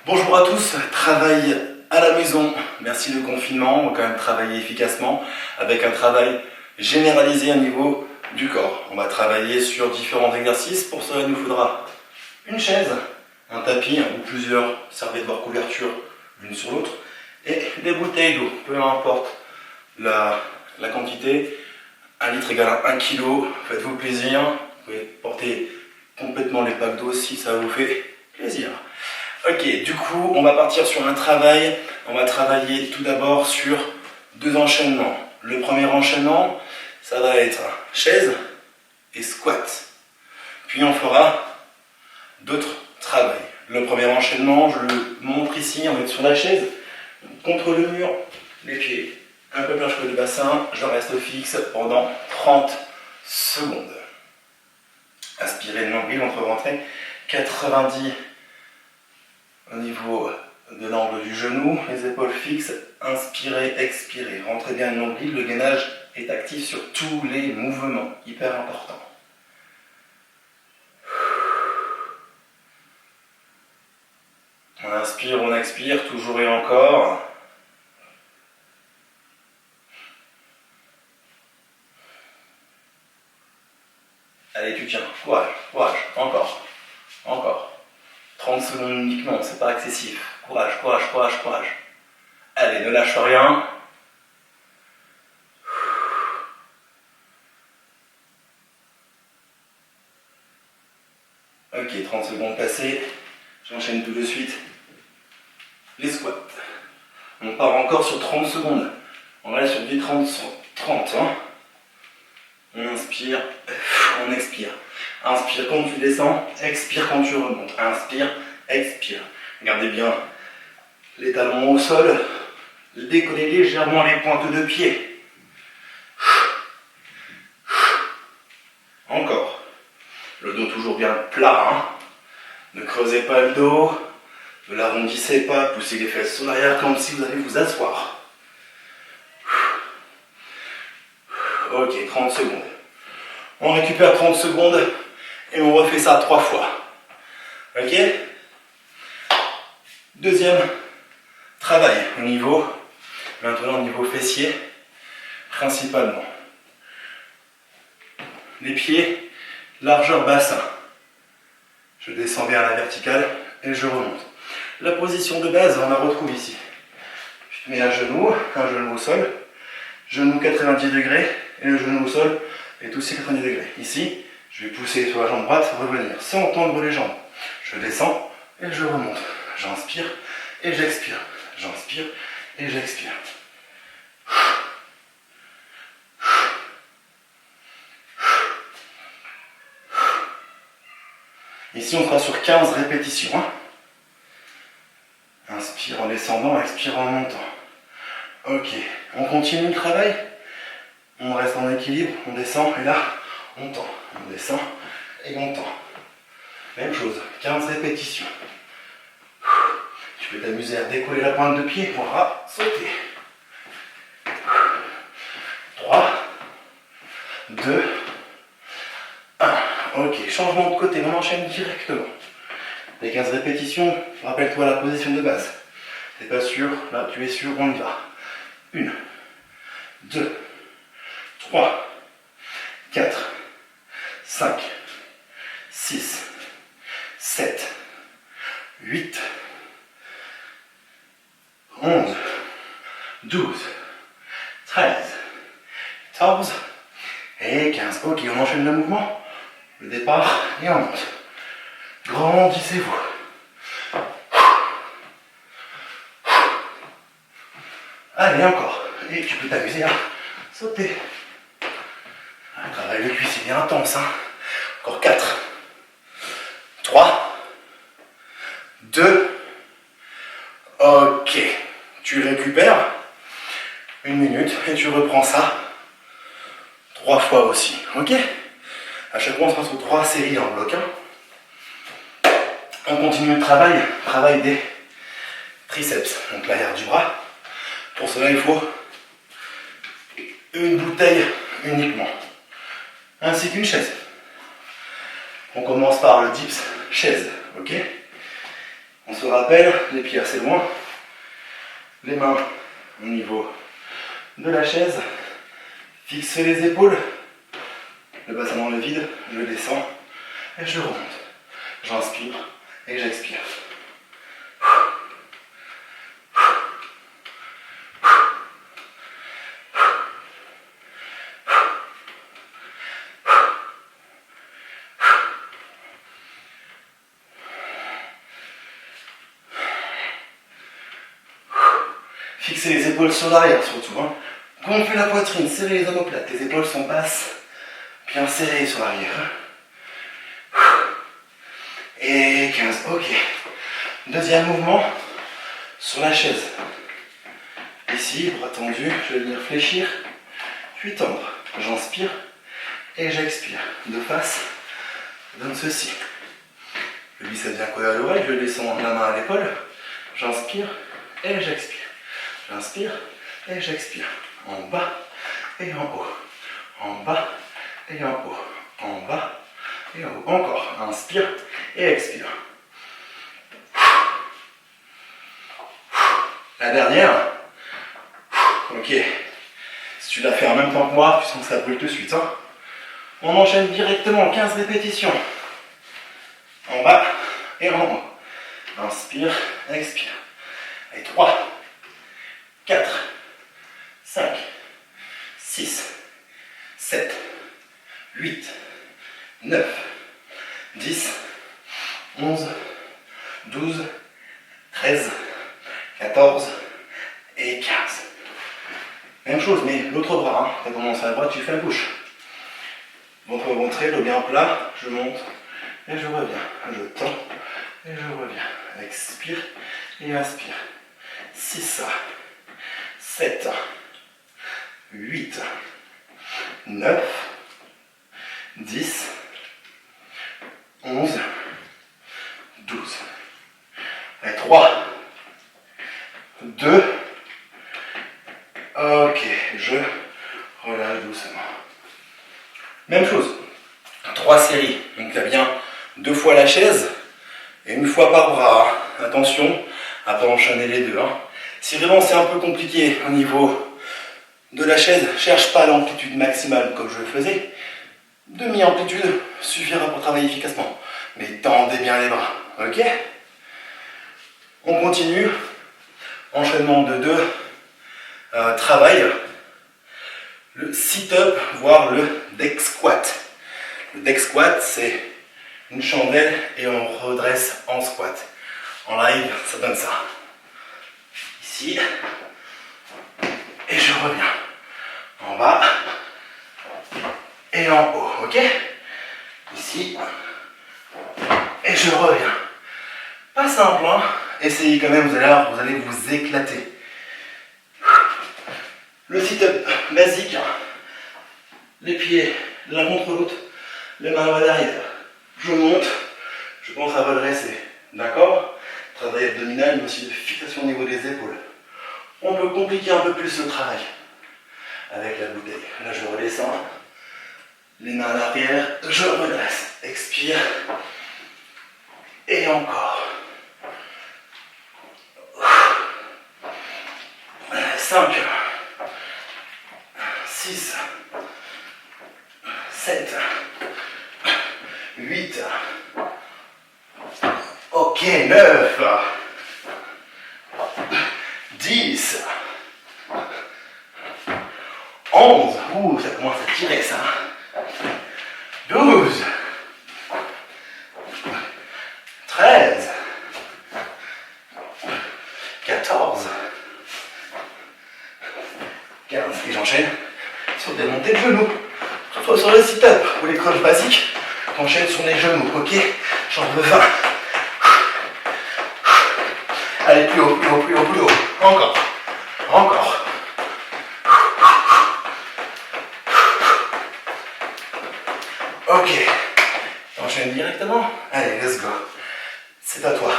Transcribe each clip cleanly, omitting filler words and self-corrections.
Bonjour à tous, travail à la maison, merci le confinement, on va quand même travailler efficacement avec un travail généralisé au niveau du corps. On va travailler sur différents exercices, pour cela il nous faudra une chaise, un tapis ou plusieurs serviettes voire couverture l'une sur l'autre et des bouteilles d'eau, peu importe la quantité, 1 litre égale 1 kg, faites-vous plaisir, vous pouvez porter complètement les packs d'eau si ça vous fait plaisir. Ok, du coup, on va partir sur un travail. On va travailler tout d'abord sur 2 enchaînements. Le premier enchaînement, ça va être chaise et squat. Puis on fera d'autres travails. Le premier enchaînement, je le montre ici, on va être sur la chaise, contre le mur, les pieds un peu plus que le bassin, je reste fixe pendant 30 secondes. Inspirez le nombril, entre rentrée, 90 au niveau de l'angle du genou, les épaules fixes, inspirez, expirez, rentrez bien le nombril, le gainage est actif sur tous les mouvements, hyper important. On inspire, on expire, toujours et encore. Allez, tu tiens, courage, courage, encore, encore. 30 secondes uniquement, c'est pas excessif. Courage, courage, courage, courage. Allez, ne lâche rien. Ok, 30 secondes passées. J'enchaîne tout de suite. Les squats. On part encore sur 30 secondes. On reste sur du 30. Hein. On inspire, on expire. Inspire quand tu descends, expire quand tu remontes. Inspire, expire. Gardez bien les talons au sol. Décollez légèrement les pointes de pied. Encore. Le dos toujours bien plat. Hein. Ne creusez pas le dos. Ne l'arrondissez pas. Poussez les fesses sur l'arrière comme si vous allez vous asseoir. Ok, 30 secondes. On récupère 30 secondes et on refait ça 3 fois. Ok? Deuxième travail maintenant au niveau fessier, principalement. Les pieds, largeur bassin. Je descends bien à la verticale et je remonte. La position de base, on la retrouve ici. Je mets un genou au sol, genou 90 degrés et le genou au sol est aussi 90 degrés. Ici, je vais pousser sur la jambe droite, revenir sans tendre les jambes. Je descends et je remonte. J'inspire et j'expire. J'inspire et j'expire. Ici, on sera sur 15 répétitions. Inspire en descendant, expire en montant. Ok, on continue le travail. On reste en équilibre, on descend et là, on tend. On descend et on tend. Même chose, 15 répétitions. Tu peux t'amuser à décoller la pointe de pied pour sauter. 3, 2, 1. Ok, changement de côté, on enchaîne directement. Les 15 répétitions, rappelle-toi la position de base. T'es pas sûr, là tu es sûr, on y va. 1, 2, 3, 4, 5, 6, 7, 8, 11, 12, 13, 14 et 15. Ok, on enchaîne le mouvement. Le départ et on monte. Grandissez-vous. Allez, encore. Et tu peux t'amuser à sauter. Le travail de cuisse est bien intense. Encore 4, 3, 2, ok. Tu récupères 1 minute et tu reprends ça 3 fois aussi. Ok? À chaque fois, on sera sur 3 séries en bloc. On continue le travail des triceps, donc l'arrière du bras. Pour cela, il faut une bouteille uniquement, ainsi qu'une chaise. On commence par le dips chaise, ok? On se rappelle, les pieds assez loin, les mains au niveau de la chaise, fixer les épaules, le bassin dans le vide, je descends et je remonte. J'inspire et j'expire. Fixez les épaules sur l'arrière surtout. Gonflez la poitrine, serrez les omoplates. Les épaules sont basses, bien serrées sur l'arrière. Et 15, ok. Deuxième mouvement sur la chaise. Ici, bras tendus, je vais venir fléchir, puis tendre. J'inspire et j'expire. De face, je donne ceci. Le biceps bien collé à l'oreille, je descends la main à l'épaule. J'inspire et j'expire. J'inspire et j'expire. En bas et en haut. En bas et en haut. En bas et en haut. Encore. Inspire et expire. La dernière. Ok. Si tu la fais en même temps que moi, tu sens que ça brûle tout de suite. On enchaîne directement 15 répétitions. En bas et en haut. Inspire, expire. Et 3, 4, 5, 6, 7, 8, 9, 10, 11, 12, 13, 14 et 15. Même chose, mais l'autre bras. Tu as commencé à droite, tu fais à gauche. Ventre rentré, le bien plat, je monte et je reviens. Je tends et je reviens. Expire et inspire. 6, 7, 8, 9, 10, 11, 12. Et 3, 2, ok, je relâche doucement. Même chose, 3 séries. Donc là bien 2 fois la chaise et 1 fois par bras. Attention à ne pas enchaîner les deux. Si vraiment c'est un peu compliqué au niveau de la chaise, cherche pas l'amplitude maximale comme je le faisais. Demi-amplitude suffira pour travailler efficacement. Mais tendez bien les bras. Ok? On continue. Enchaînement de 2 travail. Le sit-up, voire le deck squat. Le deck squat, c'est une chandelle et on redresse en squat. En live, ça donne ça. Ici. Et je reviens. En bas. Et en haut. Ok? Ici. Et je reviens. Pas simple, Essayez quand même, vous allez vous éclater. Le sit-up basique. Les pieds l'un contre l'autre. Les mains à l'arrière. Je monte. Je pense à redresser. D'accord? Travail abdominal, mais aussi de fixation au niveau des épaules. On peut compliquer un peu plus le travail avec la bouteille. Là, je redescends. Les mains à l'arrière. Je redresse. Expire. Et encore. 5, 6, 7, 8, ok, 9, 10, 11, ça commence à tirer ça, 12, 13, 14, 15, et j'enchaîne sur des montées de genoux, soit sur le sit-up ou les crunchs basiques, j'enchaîne sur les genoux, ok, j'en veux 20, allez plus haut, plus haut, plus haut, plus haut, encore, encore, ok, j'enchaîne directement, allez, let's go, c'est à toi,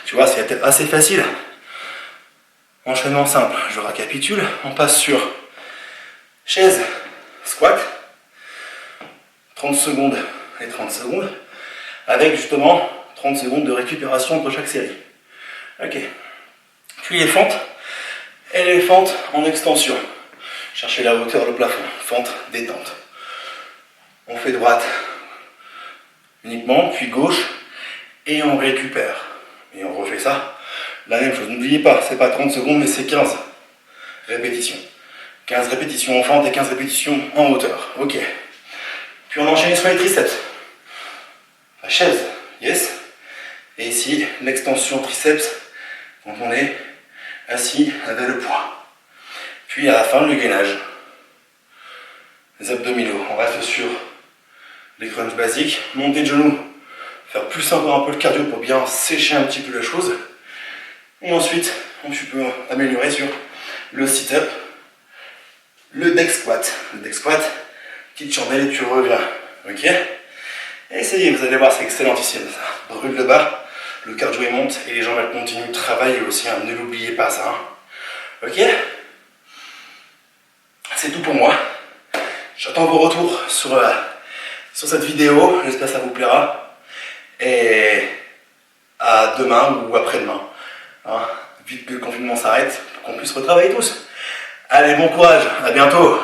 tu vois, c'est assez facile. Enchaînement simple, je récapitule, on passe sur chaise, squat, 30 secondes et 30 secondes, avec justement 30 secondes de récupération entre chaque série. Ok. Puis les fentes. Et les fentes en extension. Cherchez la hauteur, le plafond. Fente, détente. On fait droite uniquement, puis gauche, et on récupère. Et on refait ça. La même chose. N'oubliez pas, c'est pas 30 secondes, mais c'est 15 répétitions. 15 répétitions en fente et 15 répétitions en hauteur. Ok. Puis on enchaîne sur les triceps. La chaise, yes. Et ici, l'extension triceps, quand on est assis avec le poids. Puis à la fin, le gainage. Les abdominaux, on reste sur les crunchs basiques. Monter de genoux, faire plus encore un peu le cardio pour bien sécher un petit peu la chose. Et ensuite, tu peux améliorer sur le sit-up, le deck squat. Le deck squat, petite chandelle et tu reviens. Ok? Essayez, vous allez voir, c'est excellentissime ça. Brûle le bas, le cardio il monte et les jambes elles continuent de travailler aussi. Hein. Ne l'oubliez pas ça. Hein. Ok? C'est tout pour moi. J'attends vos retours sur cette vidéo. J'espère que ça vous plaira. Et à demain ou après-demain. Hein, vite que le confinement s'arrête, pour qu'on puisse retravailler tous. Allez, bon courage, à bientôt.